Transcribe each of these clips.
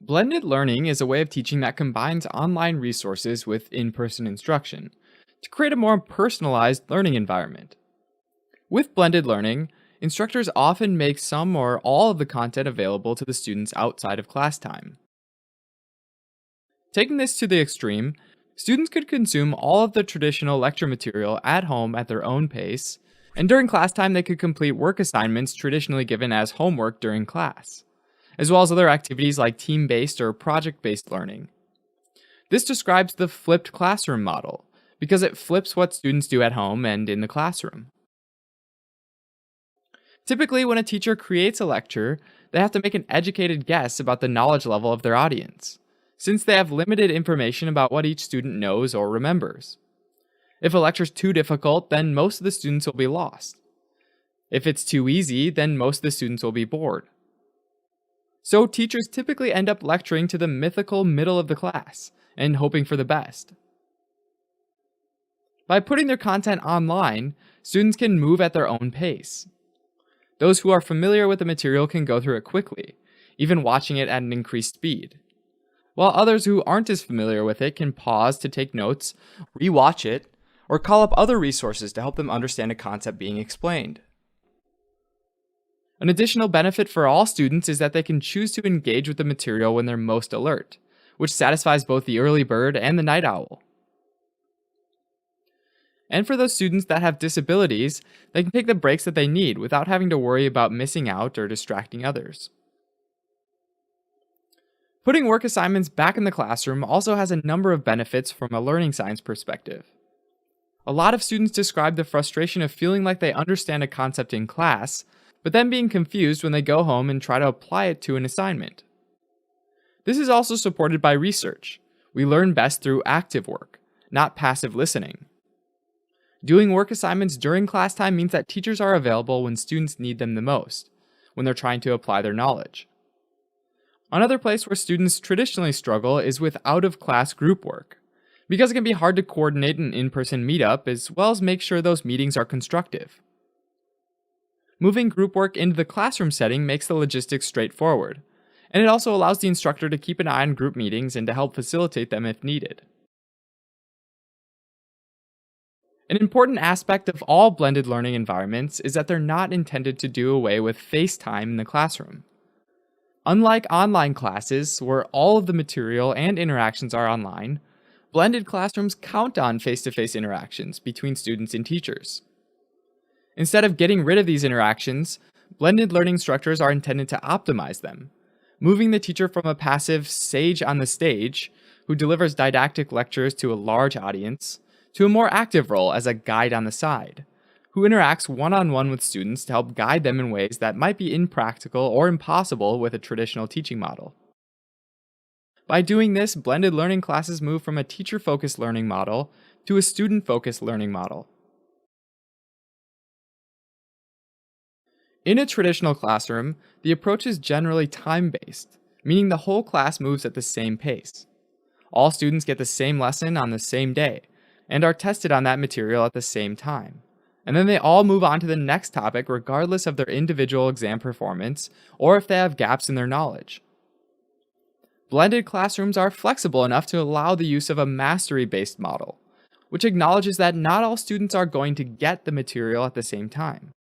Blended learning is a way of teaching that combines online resources with in person instruction to create a more personalized learning environment. With blended learning, instructors often make some or all of the content available to the students outside of class time. Taking this to the extreme, students could consume all of the traditional lecture material at home at their own pace, and during class time they could complete work assignments traditionally given as homework during class, as well as other activities like team-based or project-based learning. This describes the flipped classroom model, because it flips what students do at home and in the classroom. Typically, when a teacher creates a lecture, they have to make an educated guess about the knowledge level of their audience, since they have limited information about what each student knows or remembers. If a lecture is too difficult, then most of the students will be lost. If it's too easy, then most of the students will be bored. So teachers typically end up lecturing to the mythical middle of the class and hoping for the best. By putting their content online, students can move at their own pace. Those who are familiar with the material can go through it quickly, even watching it at an increased speed, while others who aren't as familiar with it can pause to take notes, rewatch it, or call up other resources to help them understand a concept being explained. An additional benefit for all students is that they can choose to engage with the material when they're most alert, which satisfies both the early bird and the night owl. And for those students that have disabilities, they can take the breaks that they need without having to worry about missing out or distracting others. Putting work assignments back in the classroom also has a number of benefits from a learning science perspective. A lot of students describe the frustration of feeling like they understand a concept in class, but then being confused when they go home and try to apply it to an assignment. This is also supported by research. We learn best through active work, not passive listening. Doing work assignments during class time means that teachers are available when students need them the most, when they're trying to apply their knowledge. Another place where students traditionally struggle is with out-of-class group work, because it can be hard to coordinate an in-person meetup as well as make sure those meetings are constructive. Moving group work into the classroom setting makes the logistics straightforward, and it also allows the instructor to keep an eye on group meetings and to help facilitate them if needed. An important aspect of all blended learning environments is that they're not intended to do away with face time in the classroom. Unlike online classes, where all of the material and interactions are online, blended classrooms count on face-to-face interactions between students and teachers. Instead of getting rid of these interactions, blended learning structures are intended to optimize them, moving the teacher from a passive sage on the stage, who delivers didactic lectures to a large audience, to a more active role as a guide on the side, who interacts one-on-one with students to help guide them in ways that might be impractical or impossible with a traditional teaching model. By doing this, blended learning classes move from a teacher-focused learning model to a student-focused learning model. In a traditional classroom, the approach is generally time-based, meaning the whole class moves at the same pace. All students get the same lesson on the same day, and are tested on that material at the same time. And then they all move on to the next topic regardless of their individual exam performance or if they have gaps in their knowledge. Blended classrooms are flexible enough to allow the use of a mastery-based model, which acknowledges that not all students are going to get the material at the same time.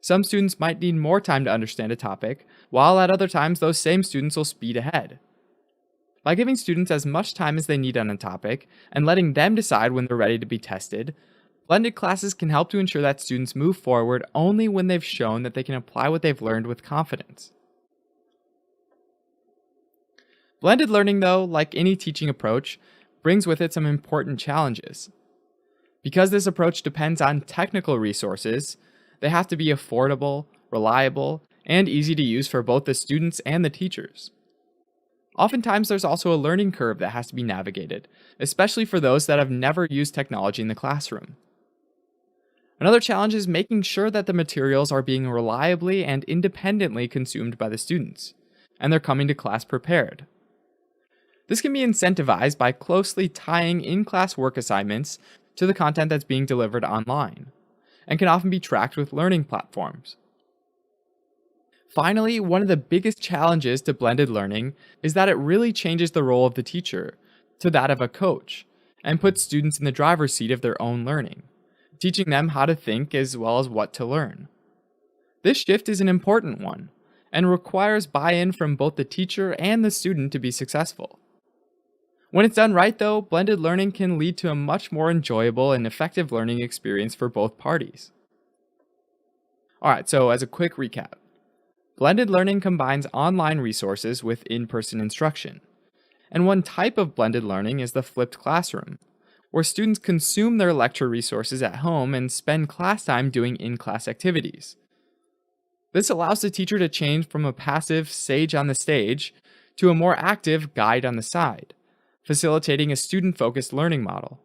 Some students might need more time to understand a topic, while at other times those same students will speed ahead. By giving students as much time as they need on a topic, and letting them decide when they're ready to be tested, blended classes can help to ensure that students move forward only when they've shown that they can apply what they've learned with confidence. Blended learning, though, like any teaching approach, brings with it some important challenges. Because this approach depends on technical resources, they have to be affordable, reliable, and easy to use for both the students and the teachers. Oftentimes, there's also a learning curve that has to be navigated, especially for those that have never used technology in the classroom. Another challenge is making sure that the materials are being reliably and independently consumed by the students, and they're coming to class prepared. This can be incentivized by closely tying in-class work assignments to the content that's being delivered online, and can often be tracked with learning platforms. Finally, one of the biggest challenges to blended learning is that it really changes the role of the teacher to that of a coach and puts students in the driver's seat of their own learning, teaching them how to think as well as what to learn. This shift is an important one and requires buy-in from both the teacher and the student to be successful. When it's done right, though, blended learning can lead to a much more enjoyable and effective learning experience for both parties. Alright, so as a quick recap, blended learning combines online resources with in-person instruction. And one type of blended learning is the flipped classroom, where students consume their lecture resources at home and spend class time doing in-class activities. This allows the teacher to change from a passive sage on the stage to a more active guide on the side, facilitating a student-focused learning model.